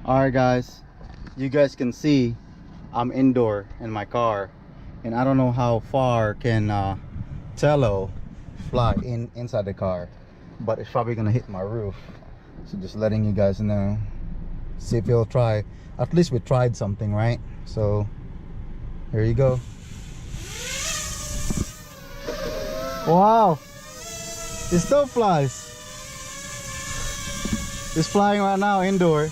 Alright guys, you guys can see I'm indoor in my car, and I don't know how far can Tello fly inside the car, but it's probably gonna hit my roof. So just letting you guys know. See if he'll try. At least we tried something, right? So here you go. Wow, it still flies. It's flying right now indoor.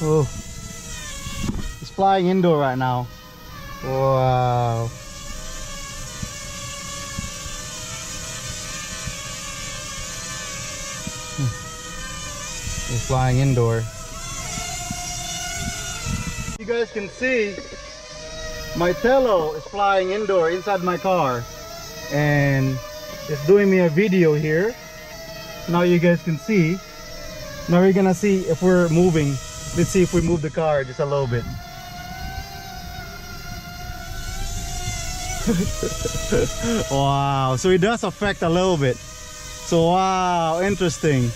Oh, it's flying indoor right now. Wow. It's flying indoor. You guys can see my Tello is flying indoor inside my car, and it's doing me a video here. Now you guys can see. Now we're gonna see if we're moving. Let's see if we move the car just a little bit. Wow, so it does affect a little bit. So wow, interesting.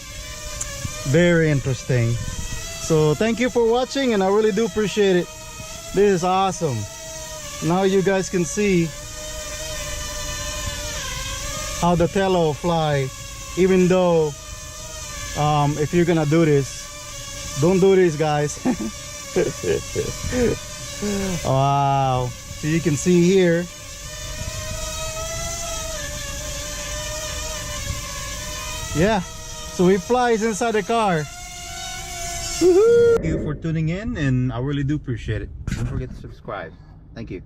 Very interesting. So thank you for watching, and I really do appreciate it. This is awesome. Now you guys can see how the Tello fly. Even though if you're gonna do this, don't do this, guys. Wow, so you can see here. Yeah, so he flies inside the car. Thank you for tuning in, and I really do appreciate it. Don't forget to subscribe. Thank you.